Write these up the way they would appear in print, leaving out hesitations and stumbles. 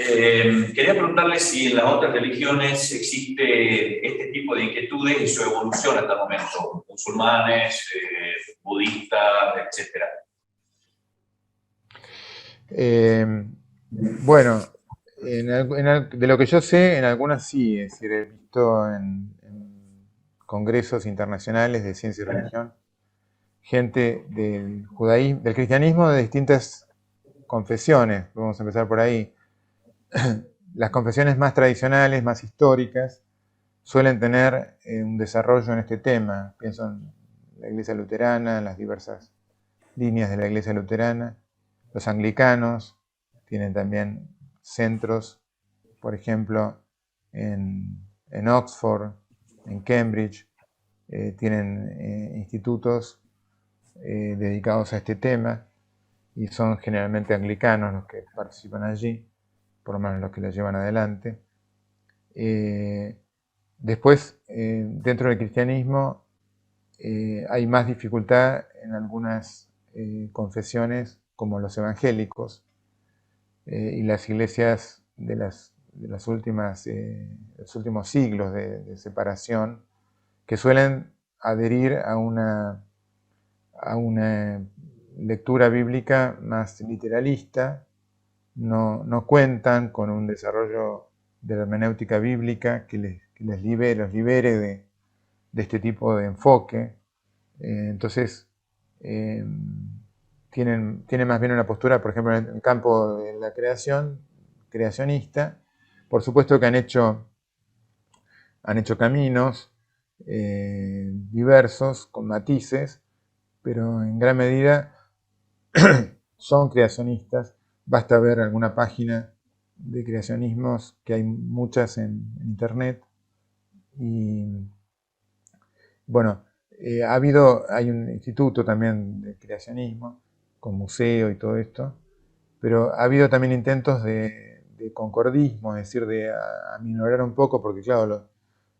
Quería preguntarle si en las otras religiones existe este tipo de inquietudes y su evolución hasta el momento, musulmanes, budistas, etc. Bueno, de lo que yo sé, en algunas sí, es decir, he visto en congresos internacionales de ciencia y religión, gente del judaísmo, del cristianismo de distintas confesiones, vamos a empezar por ahí. Las confesiones más tradicionales, más históricas, suelen tener un desarrollo en este tema. Pienso en la Iglesia Luterana, en las diversas líneas de la Iglesia Luterana. Los anglicanos tienen también centros, por ejemplo, en Oxford, en Cambridge, tienen institutos dedicados a este tema y son generalmente anglicanos los que participan allí, por lo menos los que lo llevan adelante. Después, dentro del cristianismo, hay más dificultad en algunas confesiones, como los evangélicos y las iglesias de los últimos siglos de separación, que suelen adherir a una lectura bíblica más literalista, no cuentan con un desarrollo de la hermenéutica bíblica que los libere de este tipo de enfoque. Entonces, tienen más bien una postura, por ejemplo, en el campo de la creación, creacionista. Por supuesto que han hecho caminos diversos, con matices, pero en gran medida son creacionistas. Basta ver alguna página de creacionismos, que hay muchas en internet. Y bueno, hay un instituto también de creacionismo, con museo y todo esto, pero ha habido también intentos de concordismo, es decir, de aminorar un poco, porque claro,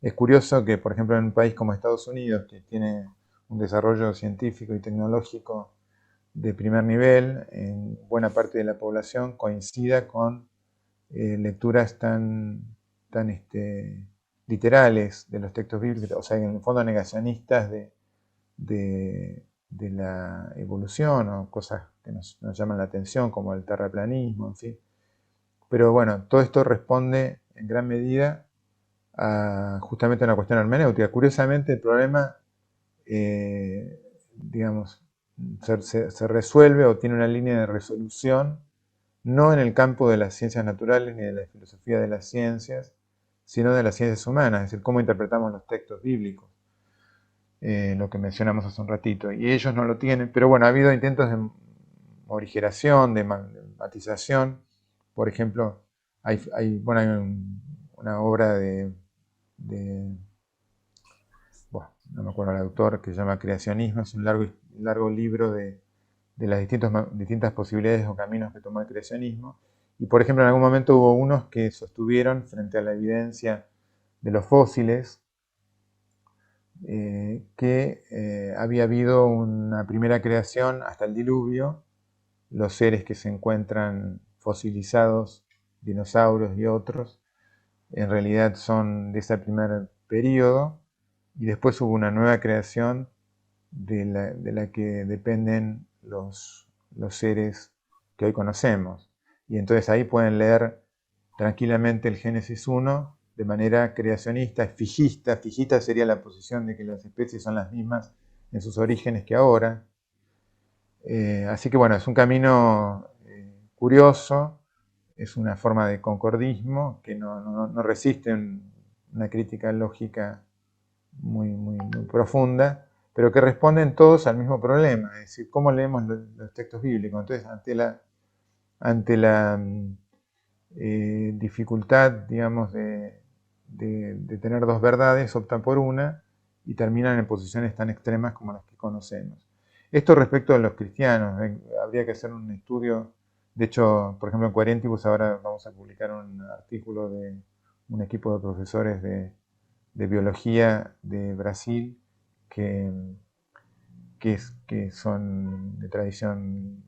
es curioso que, por ejemplo, en un país como Estados Unidos, que tiene un desarrollo científico y tecnológico de primer nivel, en buena parte de la población coincida con lecturas tan literales de los textos bíblicos, o sea, en el fondo negacionistas de la evolución, o cosas que nos llaman la atención, como el terraplanismo, en fin. Pero bueno, todo esto responde en gran medida justamente a una cuestión hermenéutica. Curiosamente, el problema, digamos, se resuelve o tiene una línea de resolución no en el campo de las ciencias naturales ni de la filosofía de las ciencias, sino de las ciencias humanas, es decir, cómo interpretamos los textos bíblicos, lo que mencionamos hace un ratito, y ellos no lo tienen, pero bueno, ha habido intentos de morigeración, de matización. Por ejemplo, hay una obra bueno, no me acuerdo el autor, que se llama Creacionismo, es un largo libro de las distintas posibilidades o caminos que tomó el creacionismo. Y por ejemplo, en algún momento hubo unos que sostuvieron, frente a la evidencia de los fósiles, que había habido una primera creación hasta el diluvio. Los seres que se encuentran fosilizados, dinosaurios y otros, en realidad son de ese primer periodo, y después hubo una nueva creación de la que dependen los seres que hoy conocemos. Y entonces ahí pueden leer tranquilamente el Génesis 1 de manera creacionista, fijista. Fijista sería la posición de que las especies son las mismas en sus orígenes que ahora. Así que bueno, es un camino curioso, es una forma de concordismo que no resiste una crítica lógica muy profunda, pero que responden todos al mismo problema, es decir, cómo leemos los textos bíblicos. Entonces, ante la dificultad, digamos, de tener dos verdades, optan por una y terminan en posiciones tan extremas como las que conocemos. Esto respecto a los cristianos, habría que hacer un estudio. De hecho, por ejemplo, en Coherentibus ahora vamos a publicar un artículo de un equipo de profesores de biología de Brasil que son de tradición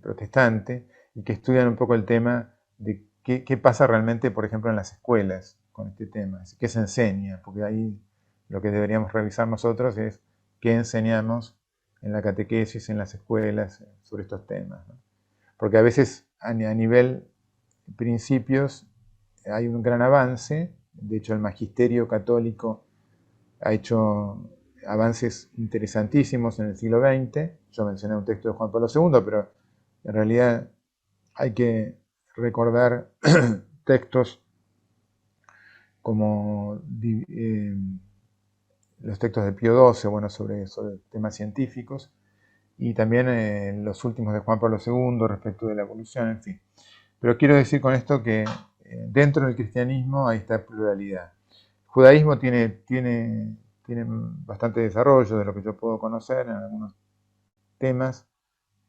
protestante y que estudian un poco el tema de qué pasa realmente, por ejemplo, en las escuelas con este tema, qué se enseña, porque ahí lo que deberíamos revisar nosotros es qué enseñamos en la catequesis, en las escuelas, sobre estos temas, ¿no? Porque a veces a nivel principios hay un gran avance, de hecho el magisterio católico ha hecho avances interesantísimos en el siglo XX, yo mencioné un texto de Juan Pablo II, pero en realidad hay que recordar textos como los textos de Pío XII, bueno, sobre temas científicos, y también los últimos de Juan Pablo II respecto de la evolución, en fin. Pero quiero decir con esto que dentro del cristianismo hay esta pluralidad. El judaísmo tiene bastante desarrollo de lo que yo puedo conocer en algunos temas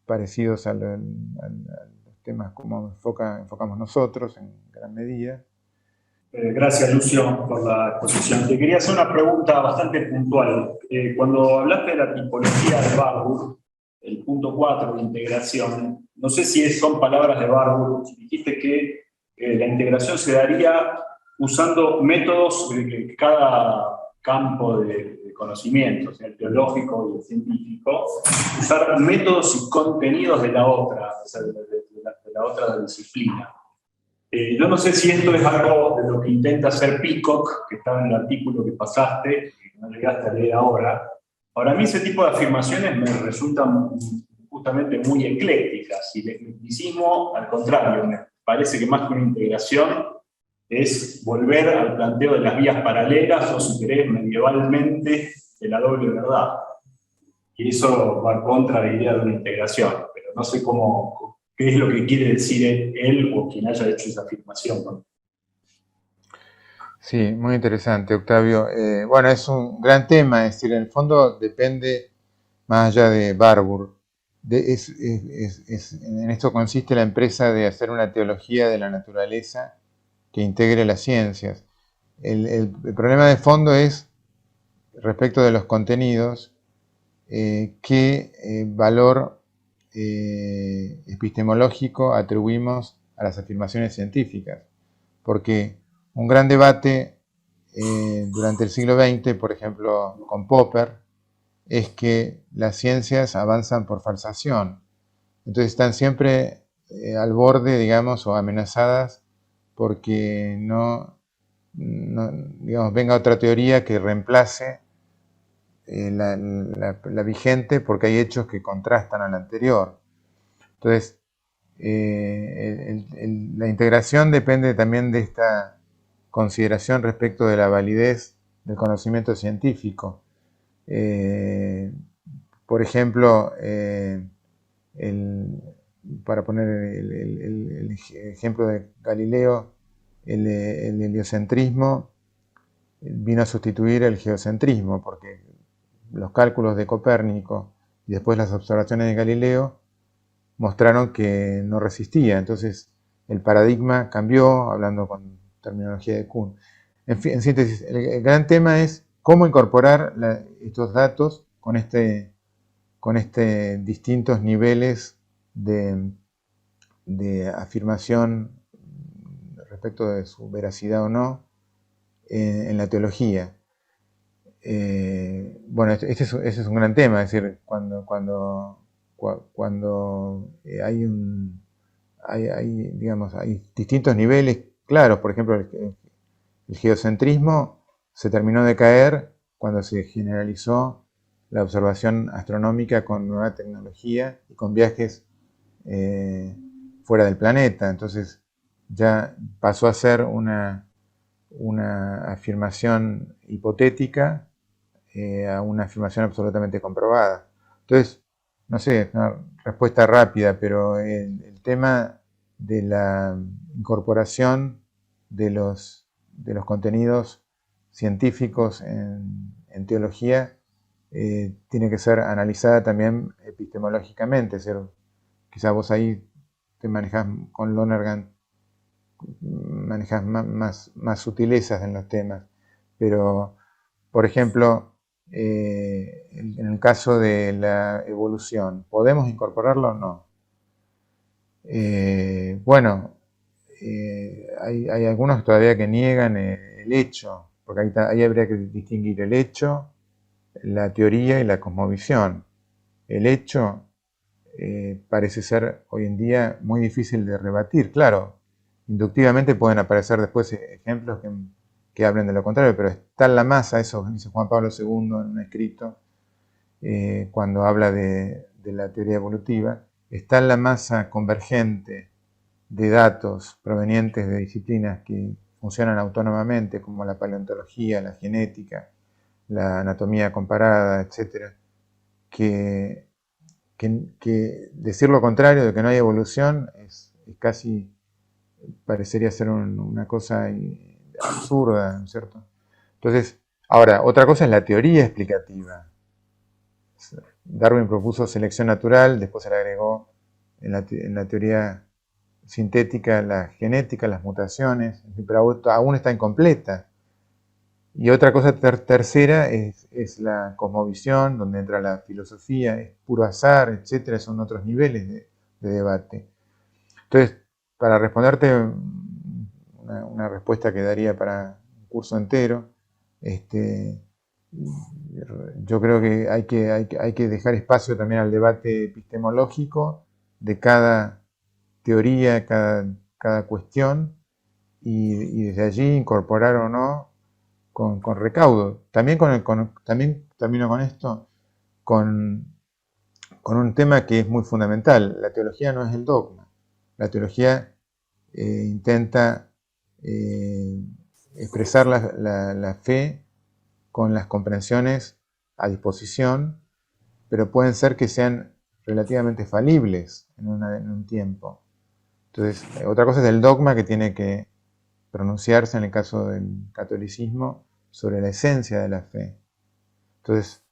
parecidos a los temas como enfocamos nosotros en gran medida. Gracias, Lucio, por la exposición. Te quería hacer una pregunta bastante puntual. Cuando hablaste de la tipología de Barbour, el punto 4 de integración, no sé si son palabras de Barbour, dijiste que la integración se daría usando métodos de cada campo de conocimiento, o sea, el teológico y el científico, usar métodos y contenidos de la otra, o sea, de la otra disciplina. Yo no sé si esto es algo de lo que intenta hacer Peacock, que estaba en el artículo que pasaste, que no llegaste a leer ahora. Para mí ese tipo de afirmaciones me resultan justamente muy eclécticas, y el eclecticismo, al contrario, me parece que más que una integración es volver al planteo de las vías paralelas, o si querés, medievalmente, de la doble verdad. Y eso va contra la idea de una integración, pero no sé qué es lo que quiere decir él o quien haya hecho esa afirmación, ¿no? Sí, muy interesante, Octavio. Bueno, es un gran tema, es decir, en el fondo depende, más allá de Barbour, en esto consiste la empresa de hacer una teología de la naturaleza que integre las ciencias. El problema de fondo es, respecto de los contenidos, qué valor epistemológico atribuimos a las afirmaciones científicas. Porque un gran debate durante el siglo XX, por ejemplo, con Popper, es que las ciencias avanzan por falsación. Entonces están siempre al borde, digamos, o amenazadas porque digamos, venga otra teoría que reemplace la vigente, porque hay hechos que contrastan a la anterior. Entonces, la integración depende también de esta consideración respecto de la validez del conocimiento científico. Por ejemplo, para poner el ejemplo de Galileo, el heliocentrismo vino a sustituir el geocentrismo, porque los cálculos de Copérnico y después las observaciones de Galileo mostraron que no resistía. Entonces el paradigma cambió, hablando con terminología de Kuhn. En síntesis, el gran tema es cómo incorporar estos datos con distintos niveles de afirmación respecto de su veracidad o no en la teología. Bueno, ese es un gran tema, es decir, cuando hay distintos niveles claros. Por ejemplo, el geocentrismo se terminó de caer cuando se generalizó la observación astronómica con nueva tecnología y con viajes fuera del planeta. Entonces ya pasó a ser una afirmación hipotética a una afirmación absolutamente comprobada. Entonces, no sé, es una respuesta rápida, pero el tema de la incorporación de los contenidos científicos en teología tiene que ser analizada también epistemológicamente. Es decir, quizá vos ahí te manejás con Lonergan, manejas más sutilezas en los temas, pero, por ejemplo, en el caso de la evolución, ¿podemos incorporarlo o no? Bueno, hay algunos todavía que niegan el hecho, porque ahí habría que distinguir el hecho, la teoría y la cosmovisión. El hecho parece ser hoy en día muy difícil de rebatir. Claro, inductivamente pueden aparecer después ejemplos que hablen de lo contrario, pero está en la masa, eso dice Juan Pablo II en un escrito, cuando habla de la teoría evolutiva, está en la masa convergente de datos provenientes de disciplinas que funcionan autónomamente, como la paleontología, la genética, la anatomía comparada, etc., que decir lo contrario, de que no hay evolución, es casi, parecería ser una cosa absurda, ¿no es cierto? Entonces, ahora, otra cosa es la teoría explicativa. Darwin propuso selección natural, después se le agregó en la teoría sintética la genética, las mutaciones, pero aún está incompleta. Y otra cosa tercera es la cosmovisión, donde entra la filosofía, es puro azar, etcétera, son otros niveles de debate. Entonces, para responderte una respuesta que daría para un curso entero, yo creo que hay que dejar espacio también al debate epistemológico de cada teoría, cada cuestión, y desde allí incorporar o no con recaudo. También también termino con esto, con un tema que es muy fundamental. La teología no es el dogma. La teología intenta expresar la fe con las comprensiones a disposición, pero pueden ser que sean relativamente falibles en un tiempo. Entonces, otra cosa es el dogma, que tiene que pronunciarse en el caso del catolicismo sobre la esencia de la fe. Entonces,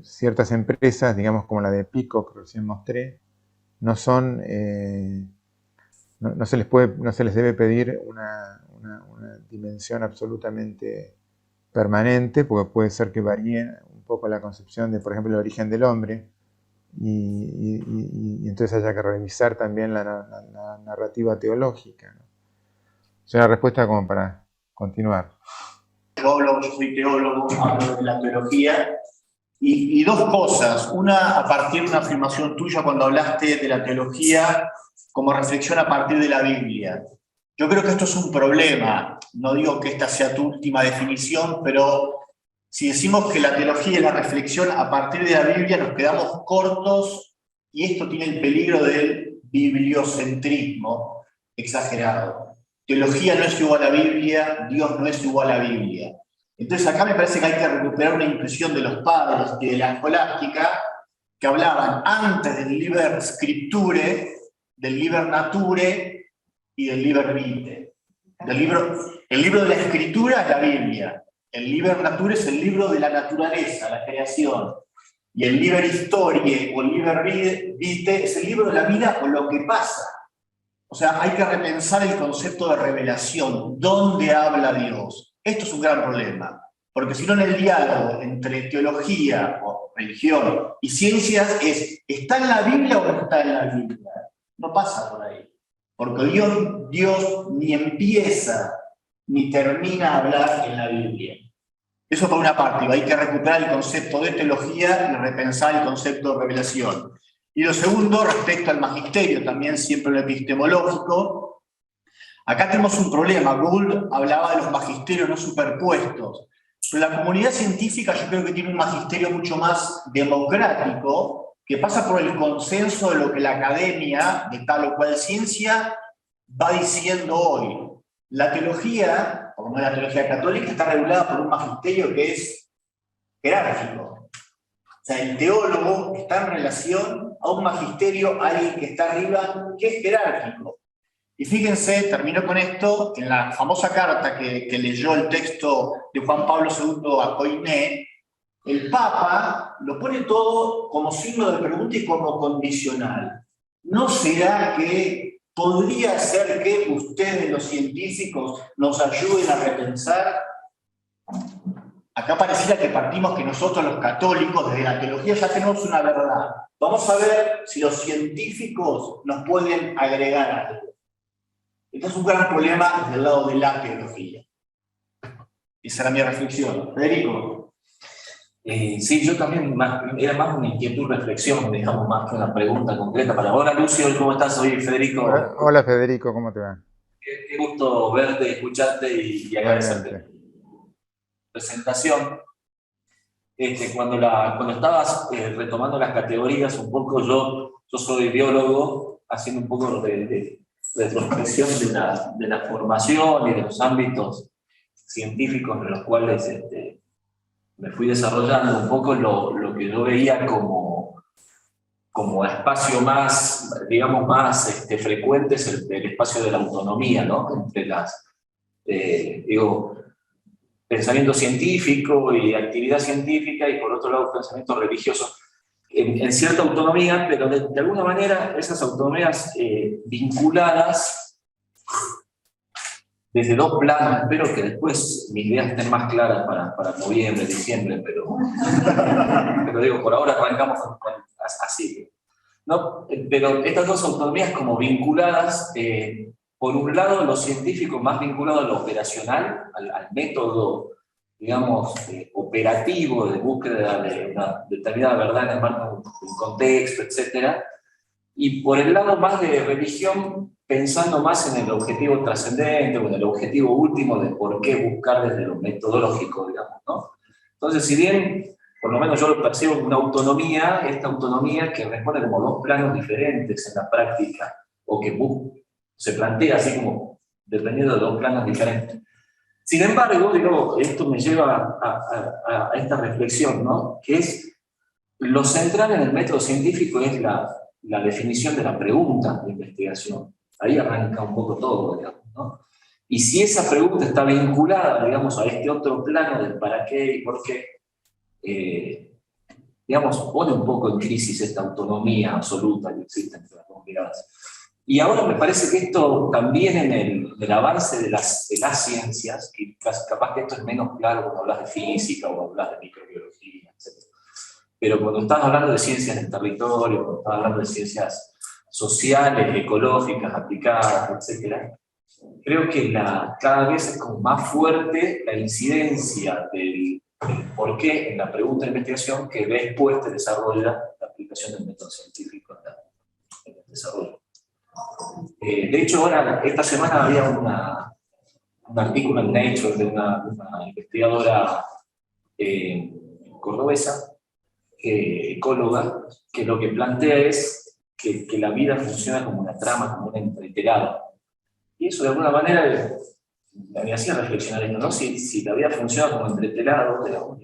ciertas empresas, digamos como la de Peacock que recién mostré, no son, no se les debe pedir una dimensión absolutamente permanente, porque puede ser que varíe un poco la concepción de, por ejemplo, el origen del hombre, y entonces haya que revisar también la narrativa teológica, ¿no? Es una respuesta como para continuar. Yo soy teólogo, hablo de la teología, y dos cosas. Una, a partir de una afirmación tuya cuando hablaste de la teología como reflexión a partir de la Biblia. Yo creo que esto es un problema. No digo que esta sea tu última definición, pero si decimos que la teología es la reflexión a partir de la Biblia, nos quedamos cortos, y esto tiene el peligro del bibliocentrismo exagerado. Teología no es igual a Biblia, Dios no es igual a Biblia. Entonces acá me parece que hay que recuperar una impresión de los padres y de la escolástica, que hablaban antes del liber scripture, del liber nature y del liber vitae. El libro de la escritura es la Biblia, el liber nature es el libro de la naturaleza, la creación, y el liber historiae o el liber vitae es el libro de la vida o lo que pasa. O sea, hay que repensar el concepto de revelación. ¿Dónde habla Dios? Esto es un gran problema, porque si no, en el diálogo entre teología o religión y ciencias ¿está en la Biblia o no está en la Biblia? No pasa por ahí, porque Dios ni empieza ni termina a hablar en la Biblia. Eso por una parte, hay que recuperar el concepto de teología y repensar el concepto de revelación. Y lo segundo, respecto al magisterio, también siempre lo epistemológico. Acá tenemos un problema. Gould hablaba de los magisterios no superpuestos. Pero la comunidad científica yo creo que tiene un magisterio mucho más democrático, que pasa por el consenso de lo que la academia de tal o cual ciencia va diciendo hoy. La teología, por lo menos la teología católica, está regulada por un magisterio que es jerárquico. O sea, el teólogo está en relación a un magisterio, a alguien que está arriba, que es jerárquico. Y fíjense, termino con esto, en la famosa carta que leyó el texto de Juan Pablo II a Coiné, el Papa lo pone todo como signo de pregunta y como condicional. ¿No será que podría ser que ustedes, los científicos, nos ayuden a repensar? Acá pareciera que partimos que nosotros los católicos, desde la teología, ya tenemos una verdad. Vamos a ver si los científicos nos pueden agregar algo. Esto es un gran problema del lado de la teología. Esa era mi reflexión. Federico. Sí, yo también, era más una inquietud, reflexión, digamos, más que una pregunta concreta para ahora. Lucio, ¿cómo estás hoy, Federico? Hola Federico, ¿cómo te va? Qué gusto verte, escucharte y agradecerte Igualmente. tu presentación. Cuando estabas retomando las categorías, un poco yo soy biólogo, haciendo un poco de retrospección de la formación y de los ámbitos científicos en los cuales me fui desarrollando. Un poco lo que yo veía como espacio más, digamos, más frecuente es el espacio de la autonomía, ¿no? Entre pensamiento científico y actividad científica, y por otro lado pensamiento religioso, en cierta autonomía, pero de alguna manera esas autonomías vinculadas desde dos planos. Espero que después mis ideas estén más claras para noviembre, diciembre, pero digo, por ahora arrancamos así, ¿no? Pero estas dos autonomías como vinculadas, por un lado lo científico más vinculado a lo operacional, al método, digamos, operativo de búsqueda de una determinada verdad en el marco de un contexto, etc. Y por el lado más de religión, pensando más en el objetivo trascendente o en el objetivo último de por qué buscar desde lo metodológico, digamos, ¿no? Entonces, si bien, por lo menos yo lo percibo como una autonomía, esta autonomía que responde como dos planos diferentes en la práctica, o que se plantea así como dependiendo de dos planos diferentes. Sin embargo, digo, esto me lleva a esta reflexión, ¿no? Que es lo central en el método científico es la definición de la pregunta de investigación. Ahí arranca un poco todo, digamos, ¿no? Y si esa pregunta está vinculada, digamos, a este otro plano del para qué y por qué, digamos, pone un poco en crisis esta autonomía absoluta que existe entre las dos miradas. Y ahora me parece que esto también en el avance de las ciencias, que capaz que esto es menos claro cuando hablas de física o hablas de microbiología, etc. Pero cuando estás hablando de ciencias del territorio, cuando estás hablando de ciencias sociales, ecológicas, aplicadas, etc., creo que cada vez es como más fuerte la incidencia del por qué en la pregunta de investigación que después te desarrolla la aplicación del método científico en el desarrollo. De hecho, ahora, esta semana había un artículo en Nature de una investigadora cordobesa, ecóloga, que lo que plantea es que la vida funciona como una trama, como un entretelado. Y eso de alguna manera me hacía reflexionar, ¿no? Si la vida funciona como entretelado, digamos,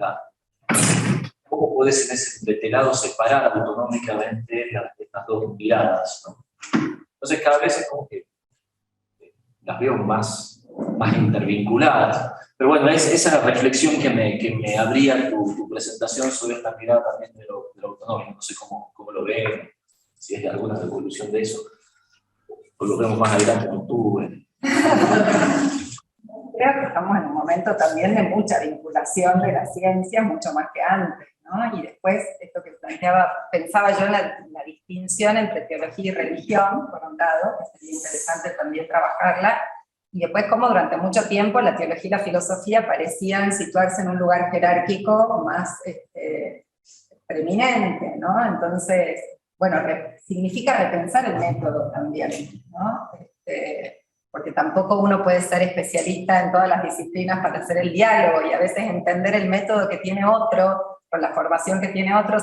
¿cómo puedes en ese entretelado separar autonómicamente estas dos miradas, ¿no? Entonces cada vez es como que las veo más intervinculadas. Pero bueno, esa es la reflexión que me abría tu presentación sobre esta mirada también de lo autonómico. No sé cómo lo ven, si hay alguna evolución de eso, o lo vemos más adelante en octubre. Creo que estamos en un momento también de mucha vinculación de la ciencia, mucho más que antes, ¿no? Y después, esto que pensaba yo en la distinción entre teología y religión, por un lado, que sería interesante también trabajarla, y después como durante mucho tiempo la teología y la filosofía parecían situarse en un lugar jerárquico más preeminente, ¿no? Entonces, bueno, significa repensar el método también, ¿no? Porque tampoco uno puede ser especialista en todas las disciplinas para hacer el diálogo, y a veces entender el método que tiene otro, con la formación que tiene otro,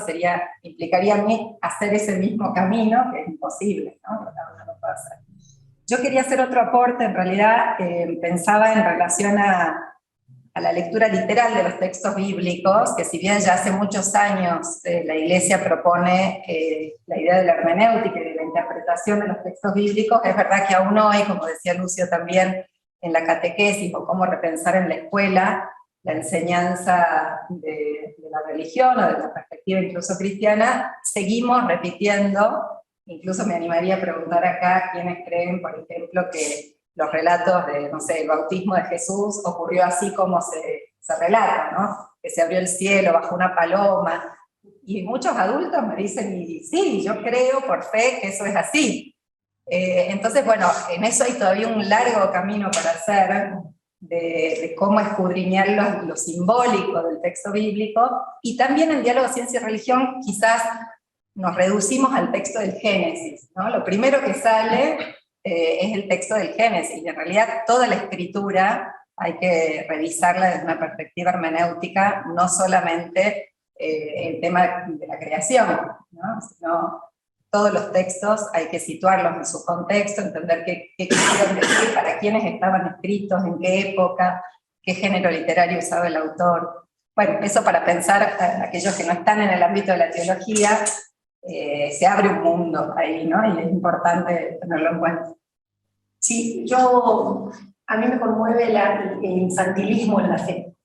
implicaría a mí hacer ese mismo camino, que es imposible, ¿no? Cada uno lo puede hacer. Yo quería hacer otro aporte, en realidad pensaba en relación a la lectura literal de los textos bíblicos, que si bien ya hace muchos años la Iglesia propone la idea de la hermenéutica y de la interpretación de los textos bíblicos, es verdad que aún hoy, como decía Lucio también, en la catequesis o cómo repensar en la escuela la enseñanza de la religión o de la perspectiva incluso cristiana, seguimos repitiendo. Incluso me animaría a preguntar acá quiénes creen, por ejemplo, que los relatos de, no sé, el bautismo de Jesús ocurrió así como se relata, ¿no? Que se abrió el cielo bajo una paloma. Y muchos adultos me dicen, y sí, yo creo por fe que eso es así. Entonces, bueno, en eso hay todavía un largo camino para hacer, de cómo escudriñar lo simbólico del texto bíblico, y también en Diálogo Ciencia y Religión quizás nos reducimos al texto del Génesis, ¿no? Lo primero que sale es el texto del Génesis, y en realidad toda la escritura hay que revisarla desde una perspectiva hermenéutica, no solamente el tema de la creación, ¿no? Sino todos los textos hay que situarlos en su contexto, entender qué quisieron decir, para quiénes estaban escritos, en qué época, qué género literario usaba el autor. Bueno, eso para pensar a aquellos que no están en el ámbito de la teología, se abre un mundo ahí, ¿no? Y es importante tenerlo en cuenta. Sí, a mí me conmueve el infantilismo en la fe,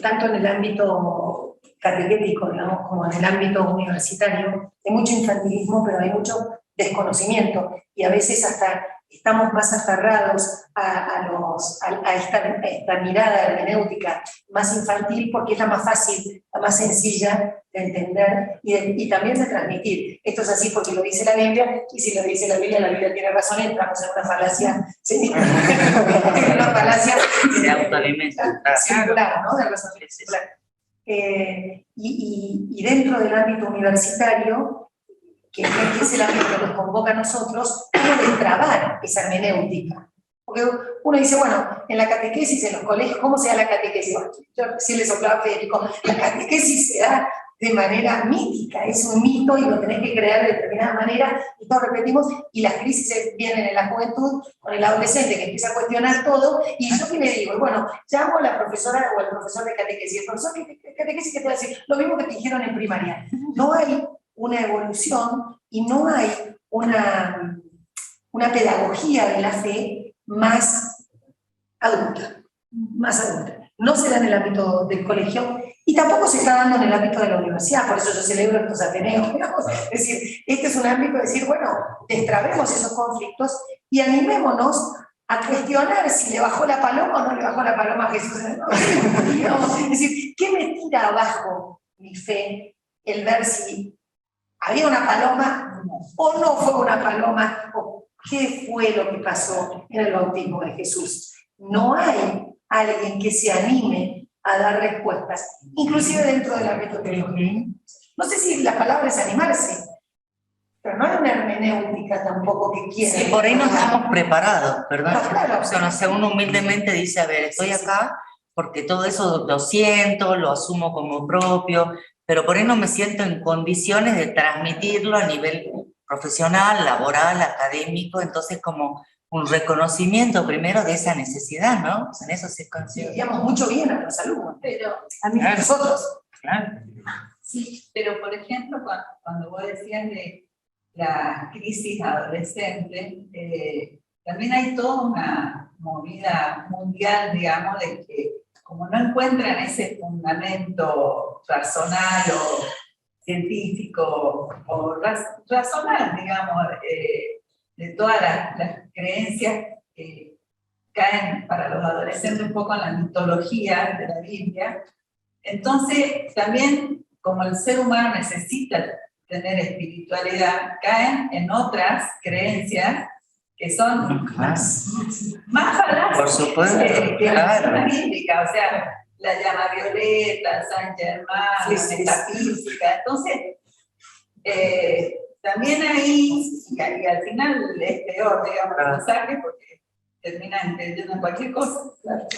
tanto en el ámbito catequético, digamos, como en el ámbito universitario. Hay mucho infantilismo, pero hay mucho desconocimiento, y a veces hasta estamos más aferrados a esta mirada hermenéutica más infantil, porque es la más fácil, la más sencilla de entender y también de transmitir. Esto es así porque lo dice la Biblia, y si lo dice la Biblia tiene razón, entramos en una falacia, en una falacia de autoalimentación singular, ¿no? De razón singular. Y dentro del ámbito universitario, que es el ámbito que nos convoca a nosotros, cómo destrabar esa hermenéutica. Porque uno dice, bueno, en la catequesis, en los colegios, ¿cómo se da la catequesis? Bueno, yo sí le soplaba a Federico, la catequesis se da de manera mítica, es un mito y lo tenés que crear de determinada manera, y todos repetimos, y las crisis vienen en la juventud, con el adolescente que empieza a cuestionar todo, y yo qué le digo, bueno, llamo a la profesora o al profesor de catequesis, el profesor de catequesis que te va a decir, lo mismo que te dijeron en primaria, no hay una evolución y no hay una pedagogía de la fe más adulta. No se da en el ámbito del colegio y tampoco se está dando en el ámbito de la universidad, por eso yo celebro estos ateneos, digamos. Es decir, este es un ámbito de decir, bueno, destrabemos esos conflictos y animémonos a cuestionar si le bajó la paloma o no le bajó la paloma a Jesús. Es decir, ¿qué me tira abajo mi fe el ver si había una paloma o no fue una paloma, o qué fue lo que pasó en el bautismo de Jesús? No hay alguien que se anime a dar respuestas, inclusive dentro del ámbito teológico. No sé si la palabra es animarse, pero no hay una hermenéutica tampoco que quiera. Sí, por ahí no estamos preparados, ¿verdad? No, claro. O sea, no sé, uno humildemente dice, a ver, estoy acá porque todo eso lo siento, lo asumo como propio, pero por ahí no me siento en condiciones de transmitirlo a nivel profesional, laboral, académico, entonces como un reconocimiento primero de esa necesidad, ¿no? O sea, en eso se consigue. Digamos mucho bien a los alumnos, Pero, a mí, a nosotros. Claro. sí, pero por ejemplo, cuando vos decías de la crisis adolescente, también hay toda una movida mundial, digamos, de que como no encuentran ese fundamento personal o científico o razonal, digamos, de todas las creencias que caen para los adolescentes un poco en la mitología de la Biblia, entonces también como el ser humano necesita tener espiritualidad, caen en otras creencias que son más falaces. Por supuesto, que claro. la bíblica, o sea, la llama violeta, San Germán, la metafísica. Entonces, también ahí, y al final es peor, digamos, el mensaje, porque termina entendiendo cualquier cosa,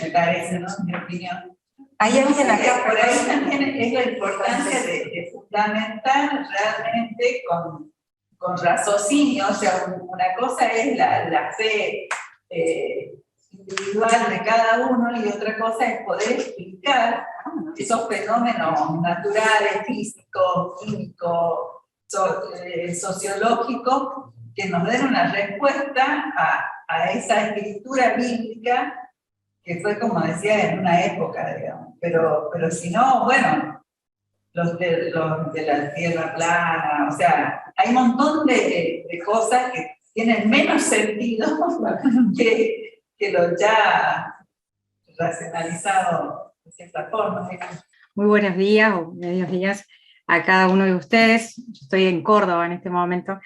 me parece, ¿no? En mi opinión. Hay alguien acá Por ahí también es la importancia de fundamentar realmente con raciocinio, o sea, una cosa es la fe individual de cada uno y otra cosa es poder explicar esos fenómenos naturales, físicos, químicos, sociológicos, que nos den una respuesta a esa escritura bíblica que fue, como decía, en una época, digamos. Pero si no, bueno, los de la tierra plana, o sea, hay un montón de cosas que tienen menos sentido que lo ya racionalizado de cierta forma, digamos. Muy buenos días o medios días a cada uno de ustedes. Yo estoy en Córdoba en este momento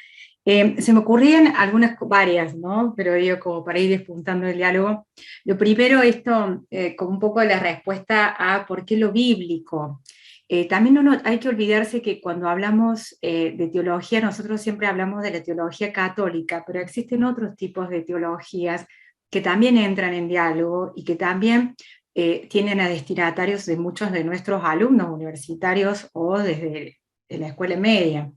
Se me ocurrían varias, ¿no? Pero digo, como para ir despuntando el diálogo. Lo primero, esto, como un poco de la respuesta a por qué lo bíblico. También hay que olvidarse que cuando hablamos de teología, nosotros siempre hablamos de la teología católica, pero existen otros tipos de teologías que también entran en diálogo y que también tienen a destinatarios de muchos de nuestros alumnos universitarios o desde la escuela media.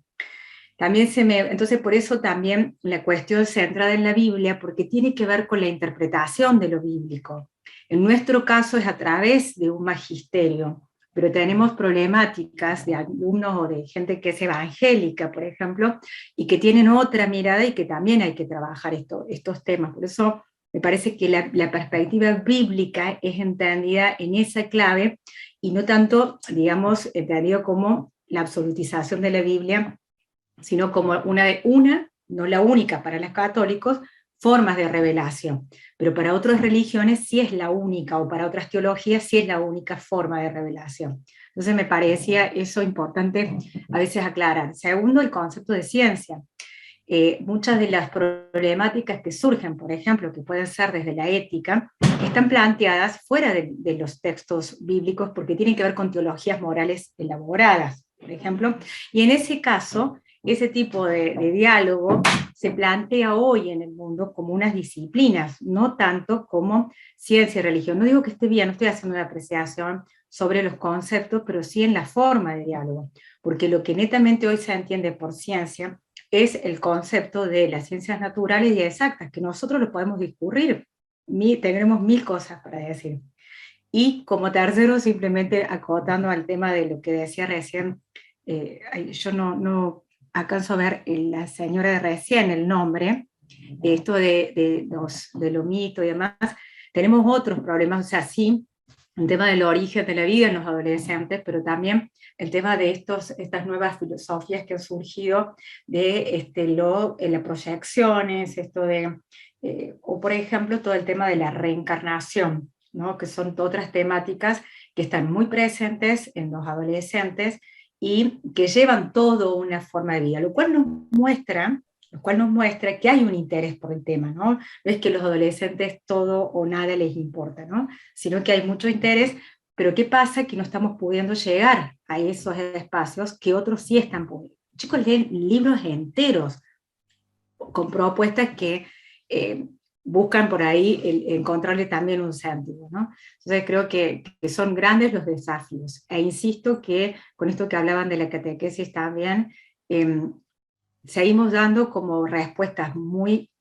También entonces por eso también la cuestión centrada en la Biblia, porque tiene que ver con la interpretación de lo bíblico. En nuestro caso es a través de un magisterio, pero tenemos problemáticas de alumnos o de gente que es evangélica, por ejemplo, y que tienen otra mirada y que también hay que trabajar estos temas. Por eso me parece que la perspectiva bíblica es entendida en esa clave y no tanto, digamos, entendido como la absolutización de la Biblia, sino como no la única para los católicos, formas de revelación. Pero para otras religiones sí es la única, o para otras teologías sí es la única forma de revelación. Entonces me parecía eso importante a veces aclarar. Segundo, el concepto de ciencia. Muchas de las problemáticas que surgen, por ejemplo, que pueden ser desde la ética, están planteadas fuera de los textos bíblicos porque tienen que ver con teologías morales elaboradas, por ejemplo, y en ese caso, ese tipo de diálogo se plantea hoy en el mundo como unas disciplinas, no tanto como ciencia y religión. No digo que esté bien, no estoy haciendo una apreciación sobre los conceptos, pero sí en la forma de diálogo, porque lo que netamente hoy se entiende por ciencia es el concepto de las ciencias naturales y exactas, que nosotros lo podemos discurrir, tendremos 1000 cosas para decir. Y como tercero, simplemente acotando al tema de lo que decía recién, yo no alcanzo a ver la señora de recién el nombre, esto de lo mito y demás, tenemos otros problemas, o sea, sí, el tema del origen de la vida en los adolescentes, pero también el tema de estas nuevas filosofías que han surgido de las proyecciones, o por ejemplo todo el tema de la reencarnación, ¿no? Que son otras temáticas que están muy presentes en los adolescentes y que llevan todo una forma de vida, lo cual nos muestra que hay un interés por el tema, ¿no? No es que los adolescentes todo o nada les importa, ¿no? Sino que hay mucho interés, pero ¿qué pasa? Que no estamos pudiendo llegar a esos espacios que otros sí están pudiendo. Chicos leen libros enteros con propuestas que buscan por ahí encontrarle también un sentido, ¿no? Entonces creo que son grandes los desafíos. E insisto que con esto que hablaban de la catequesis también, seguimos dando como respuestas muy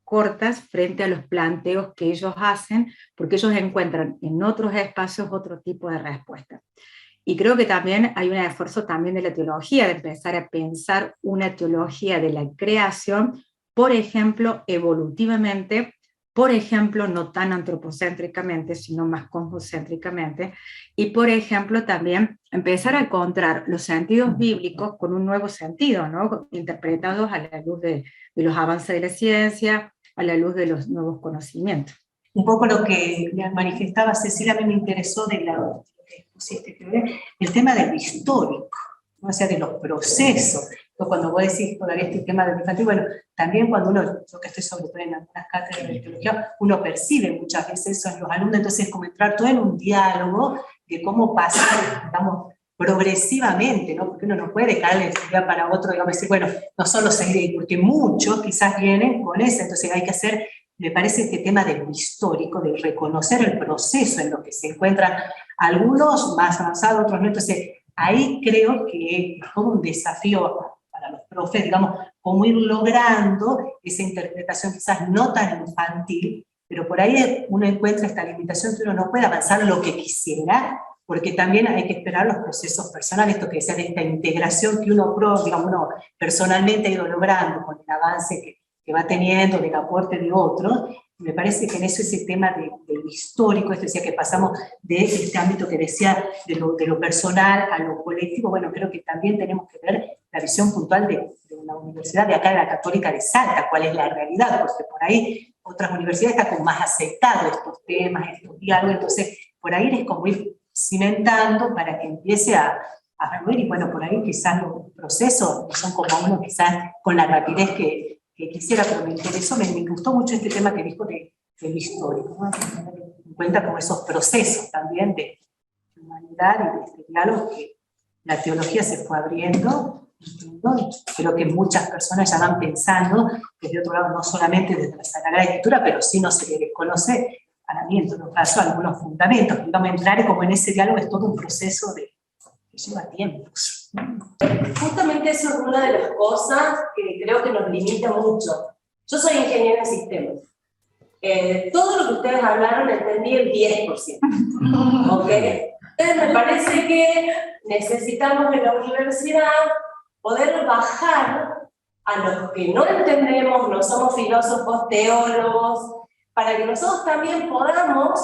cortas frente a los planteos que ellos hacen, porque ellos encuentran en otros espacios otro tipo de respuesta. Y creo que también hay un esfuerzo también de la teología, de empezar a pensar una teología de la creación, por ejemplo, evolutivamente, por ejemplo, no tan antropocéntricamente, sino más cosmocéntricamente, y por ejemplo también empezar a encontrar los sentidos bíblicos con un nuevo sentido, ¿no? Interpretados a la luz de los avances de la ciencia, a la luz de los nuevos conocimientos. Un poco lo que manifestaba Cecilia, a mí me interesó de lo que pusiste, el tema de lo histórico, ¿no? O sea, de los procesos. Cuando vos decís todavía este tema del infantil, bueno, también cuando yo que estoy sobre todo en algunas cátedras de teología, uno percibe muchas veces eso en los alumnos, entonces es como entrar todo en un diálogo de cómo pasar, digamos, progresivamente, ¿no? Porque uno no puede caer de un día para otro, digamos, decir, bueno, no solo seguir, porque muchos quizás vienen con eso, entonces hay que hacer, me parece, este tema de lo histórico, de reconocer el proceso en lo que se encuentran algunos más avanzados, otros no, entonces ahí creo que es como un desafío para los profes, digamos, cómo ir logrando esa interpretación quizás no tan infantil, pero por ahí uno encuentra esta limitación que uno no puede avanzar lo que quisiera, porque también hay que esperar los procesos personales, esto que decía de esta integración que uno personalmente ha ido logrando con el avance que va teniendo, del aporte de otros. Me parece que en eso ese tema de lo histórico, esto decía que pasamos de este ámbito que decía de lo personal a lo colectivo, bueno, creo que también tenemos que ver la visión puntual de una universidad de acá, de la Católica de Salta, cuál es la realidad, porque por ahí otras universidades están como más aceptados estos temas, estos diálogos, entonces por ahí es como ir cimentando para que empiece a fluir, y bueno, por ahí quizás lo procesos no son como uno quizás con la rapidez que quisiera, pero me interesó, me gustó mucho este tema que dijo de lo histórico, ¿no? En cuenta como esos procesos también de humanidad y de este diálogo que la teología se fue abriendo, ¿no? Y creo que muchas personas ya van pensando desde otro lado, no solamente desde la Sagrada Escritura, pero sí no se le desconoce, para mí en todo caso, algunos fundamentos, y vamos a entrar como en ese diálogo, es todo un proceso que lleva tiempos. Justamente eso es una de las cosas que creo que nos limita mucho. Yo soy ingeniera en sistemas. Todo lo que ustedes hablaron entendí el 10%. ¿Ok? Entonces me parece que necesitamos en la universidad poder bajar a los que no entendemos, no somos filósofos, teólogos, para que nosotros también podamos,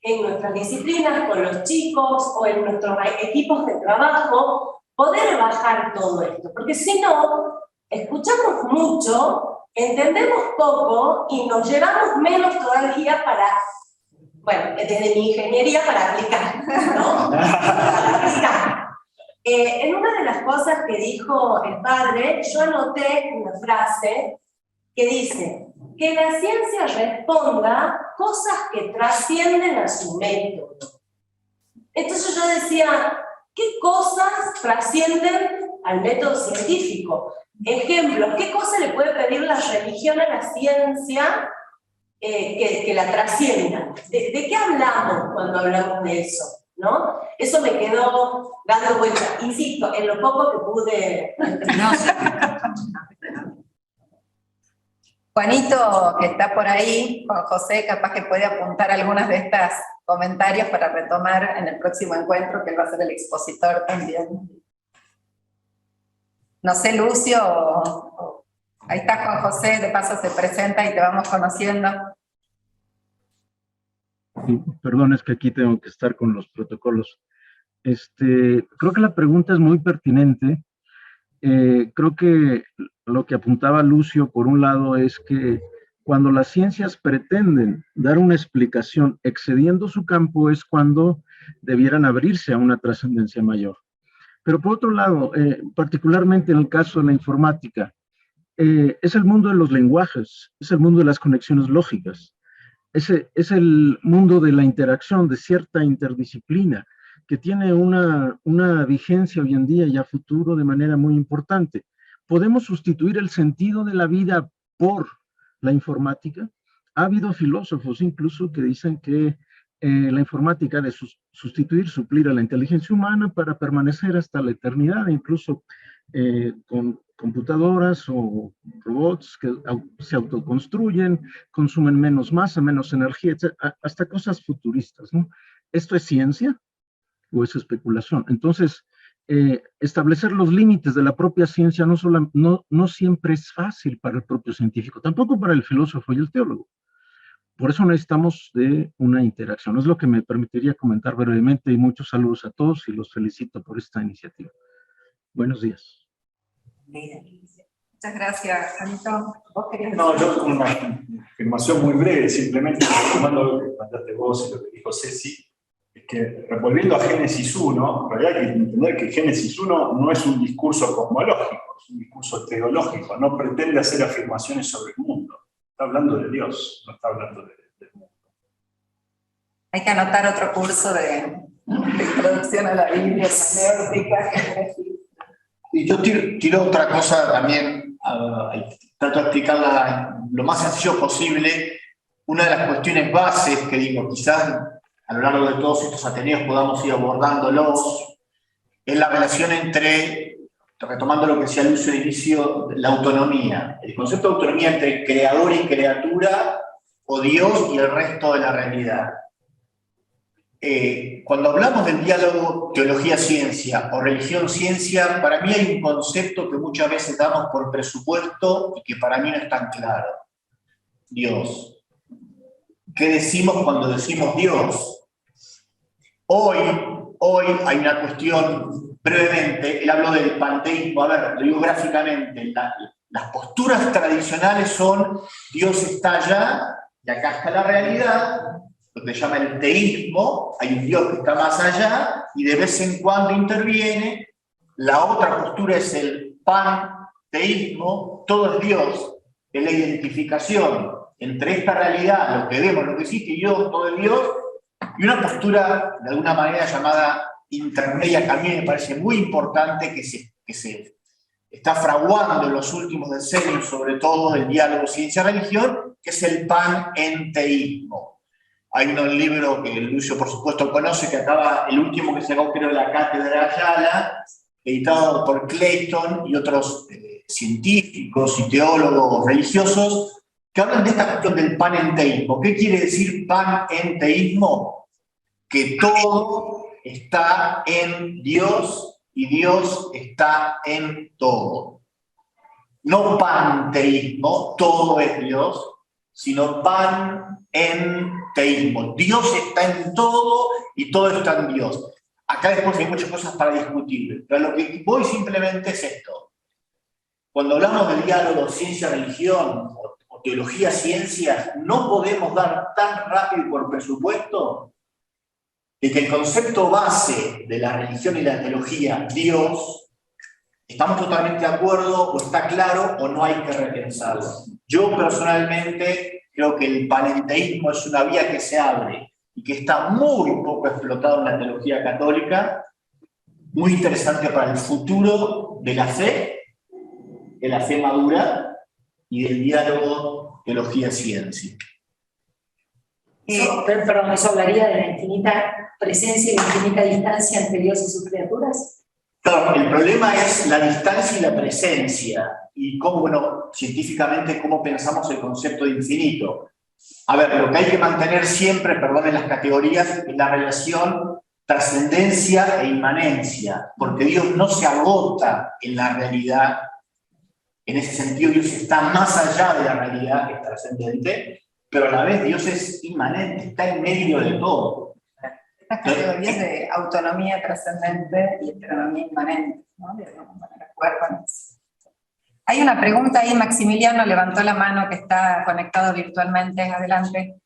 en nuestras disciplinas, con los chicos o en nuestros equipos de trabajo, poder bajar todo esto. Porque si no, escuchamos mucho, entendemos poco y nos llevamos menos todavía para, bueno, desde mi ingeniería para aplicar, ¿no? Para aplicar. En una de las cosas que dijo el padre, yo anoté una frase que dice que la ciencia responda cosas que trascienden a su método. Entonces yo decía, ¿qué cosas trascienden al método científico? Ejemplos, ¿qué cosa le puede pedir la religión a la ciencia que la trascienda? ¿De qué hablamos cuando hablamos de eso? ¿No? Eso me quedó dando vuelta, insisto, en lo poco que pude. Juanito, que está por ahí, Juan José, capaz que puede apuntar algunas de estas comentarios para retomar en el próximo encuentro, que él va a ser el expositor también. No sé, Lucio, ahí está Juan José, de paso se presenta y te vamos conociendo. Sí, perdón, es que aquí tengo que estar con los protocolos. Creo que la pregunta es muy pertinente. Creo que lo que apuntaba Lucio, por un lado, es que cuando las ciencias pretenden dar una explicación excediendo su campo es cuando debieran abrirse a una trascendencia mayor. Pero por otro lado, particularmente en el caso de la informática, es el mundo de los lenguajes, es el mundo de las conexiones lógicas, es el mundo de la interacción, de cierta interdisciplina, que tiene una vigencia hoy en día y a futuro de manera muy importante. ¿Podemos sustituir el sentido de la vida por la informática? Ha habido filósofos incluso que dicen que la informática debe sustituir, suplir a la inteligencia humana para permanecer hasta la eternidad, incluso con computadoras o robots que se autoconstruyen, consumen menos masa, menos energía, etc., hasta cosas futuristas, ¿no? ¿Esto es ciencia o es especulación? Entonces, establecer los límites de la propia ciencia no siempre es fácil para el propio científico, tampoco para el filósofo y el teólogo. Por eso necesitamos de una interacción. Es lo que me permitiría comentar brevemente, y muchos saludos a todos y los felicito por esta iniciativa. Buenos días. Muchas gracias, Juanito. ¿Vos querías No, yo con una afirmación muy breve, simplemente tomando lo que planteaste vos y lo que dijo Ceci, es que volviendo a Génesis 1, en realidad hay que entender que Génesis 1 no es un discurso cosmológico, es un discurso teológico, no pretende hacer afirmaciones sobre el mundo, está hablando de Dios, no está hablando del mundo. Hay que anotar otro curso de introducción a la Biblia, hermenéutica. Y yo tiro otra cosa también, trato de explicarla lo más sencillo posible. Una de las cuestiones bases que digo, quizás a lo largo de todos estos ateneos podamos ir abordándolos, es la relación entre, retomando lo que decía Lucio al inicio, la autonomía. El concepto de autonomía entre creador y criatura, o Dios y el resto de la realidad. Cuando hablamos del diálogo teología-ciencia o religión-ciencia, para mí hay un concepto que muchas veces damos por presupuesto y que para mí no es tan claro. Dios. ¿Qué decimos cuando decimos Dios? Hoy hay una cuestión, brevemente, él habló del panteísmo, a ver, lo digo gráficamente, las posturas tradicionales son Dios está allá y acá está la realidad, lo que se llama el teísmo, hay un Dios que está más allá y de vez en cuando interviene, La otra postura es el panteísmo, todo es Dios, es la identificación entre esta realidad, lo que vemos, lo que existe, y Dios, todo es Dios, y una postura de alguna manera llamada intermedia, que a mí me parece muy importante, que se está fraguando en los últimos decenios, sobre todo el diálogo ciencia-religión, que es el panenteísmo. Hay un libro que Lucio, por supuesto, conoce, que acaba, el último que sacó, creo, la Cátedra Ayala, editado por Clayton y otros científicos y teólogos religiosos, que hablan de esta cuestión del panenteísmo. ¿Qué quiere decir panenteísmo? Que todo está en Dios y Dios está en todo. No panteísmo, todo es Dios, sino panenteísmo. Dios está en todo y todo está en Dios. Acá después hay muchas cosas para discutir, pero lo que voy simplemente es esto. Cuando hablamos del diálogo ciencia-religión o teología-ciencia, no podemos dar tan rápido y por presupuesto de que el concepto base de la religión y la teología, Dios, estamos totalmente de acuerdo, o está claro, o no hay que repensarlo. Yo personalmente creo que el panenteísmo es una vía que se abre y que está muy poco explotado en la teología católica, muy interesante para el futuro de la fe madura y del diálogo teología-ciencia. Perdón, ¿eso hablaría de la infinita presencia y la infinita distancia entre Dios y sus criaturas? Claro, el problema es la distancia y la presencia, y cómo, bueno, científicamente, cómo pensamos el concepto de infinito. A ver, lo que hay que mantener siempre, perdonen las categorías, es la relación trascendencia e inmanencia, porque Dios no se agota en la realidad. En ese sentido, Dios está más allá de la realidad, que es trascendente, pero a la vez Dios es inmanente, está en medio de todo. Estas categorías de autonomía trascendente y heteronomía inmanente, ¿no? De alguna manera jugar con eso. Hay una pregunta ahí, Maximiliano levantó la mano, que está conectado virtualmente. Adelante.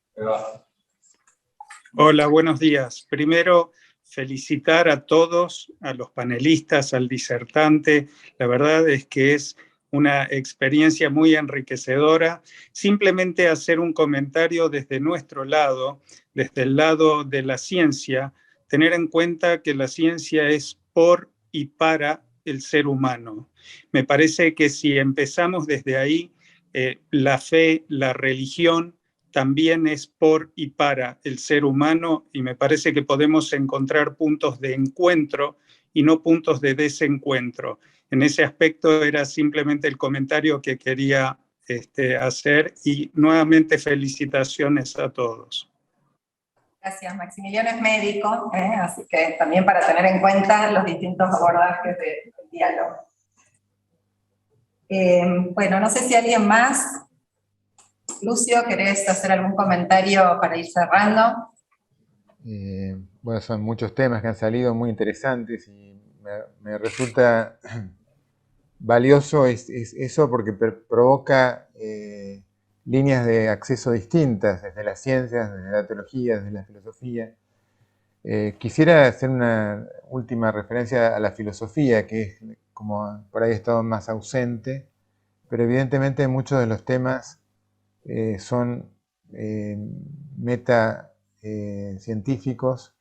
Hola, buenos días. Primero, felicitar a todos, a los panelistas, al disertante. La verdad es que es una experiencia muy enriquecedora. Simplemente hacer un comentario desde nuestro lado, desde el lado de la ciencia, tener en cuenta que la ciencia es por y para el ser humano. Me parece que si empezamos desde ahí, la fe, la religión, también es por y para el ser humano, y me parece que podemos encontrar puntos de encuentro y no puntos de desencuentro. En ese aspecto era simplemente el comentario que quería hacer, y nuevamente felicitaciones a todos. Gracias. Maximiliano es médico, así que también para tener en cuenta los distintos abordajes del diálogo. Bueno, no sé si alguien más. Lucio, ¿querés hacer algún comentario para ir cerrando? Bueno, son muchos temas que han salido muy interesantes y me resulta valioso eso porque provoca líneas de acceso distintas, desde las ciencias, desde la teología, desde la filosofía. Quisiera hacer una última referencia a la filosofía, que es como por ahí ha estado más ausente, pero evidentemente muchos de los temas son científicos.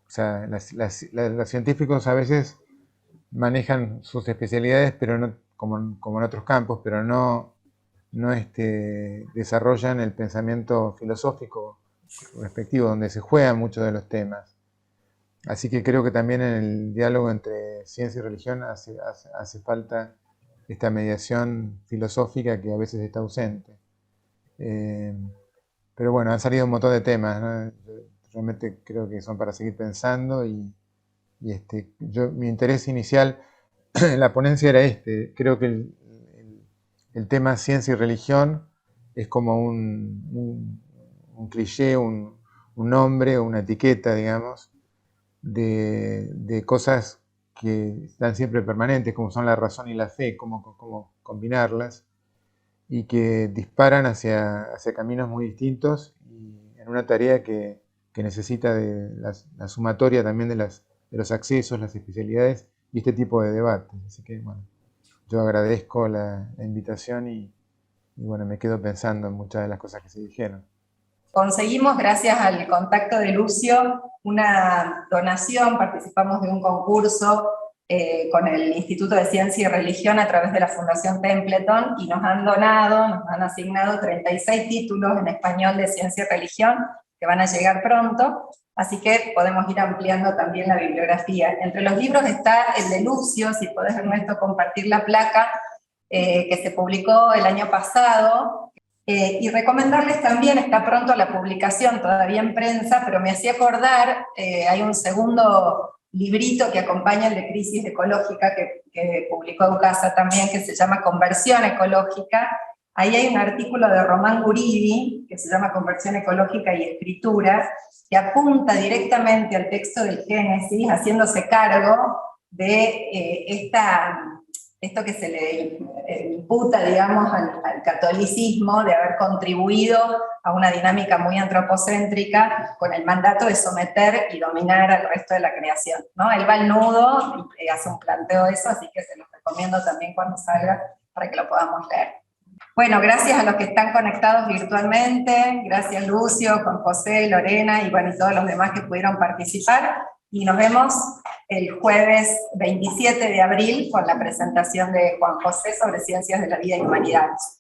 O sea, los científicos a veces manejan sus especialidades, pero no, como en otros campos, pero no desarrollan el pensamiento filosófico respectivo, donde se juegan muchos de los temas. Así que creo que también en el diálogo entre ciencia y religión hace falta esta mediación filosófica que a veces está ausente. Pero bueno, han salido un montón de temas, ¿no? Realmente creo que son para seguir pensando y mi interés inicial en la ponencia era creo que el tema ciencia y religión es como un cliché, un nombre, una etiqueta, digamos, de cosas que están siempre permanentes, como son la razón y la fe, cómo combinarlas, y que disparan hacia caminos muy distintos, y en una tarea que necesita de la sumatoria también de los accesos, las especialidades y este tipo de debates. Así que, bueno, yo agradezco la invitación y bueno, me quedo pensando en muchas de las cosas que se dijeron. Conseguimos, gracias al contacto de Lucio, una donación, participamos de un concurso con el Instituto de Ciencia y Religión a través de la Fundación Templeton, y nos han asignado 36 títulos en español de Ciencia y Religión, que van a llegar pronto, así que podemos ir ampliando también la bibliografía. Entre los libros está el de Lucio, si podés, Ernesto, compartir la placa, que se publicó el año pasado, y recomendarles también, está pronto la publicación, todavía en prensa, pero me hacía acordar, hay un segundo librito que acompaña el de Crisis Ecológica, que publicó Eucasa también, que se llama Conversión Ecológica. Ahí hay un artículo de Román Guridi, que se llama Conversión Ecológica y Escritura, que apunta directamente al texto del Génesis, haciéndose cargo de esto que se le imputa, digamos, al catolicismo, de haber contribuido a una dinámica muy antropocéntrica con el mandato de someter y dominar al resto de la creación, ¿no? Él va al nudo y hace un planteo de eso, así que se los recomiendo también cuando salga para que lo podamos leer. Bueno, gracias a los que están conectados virtualmente, gracias Lucio, Juan José, Lorena y bueno, y todos los demás que pudieron participar. Y nos vemos el jueves 27 de abril con la presentación de Juan José sobre Ciencias de la Vida y Humanidades.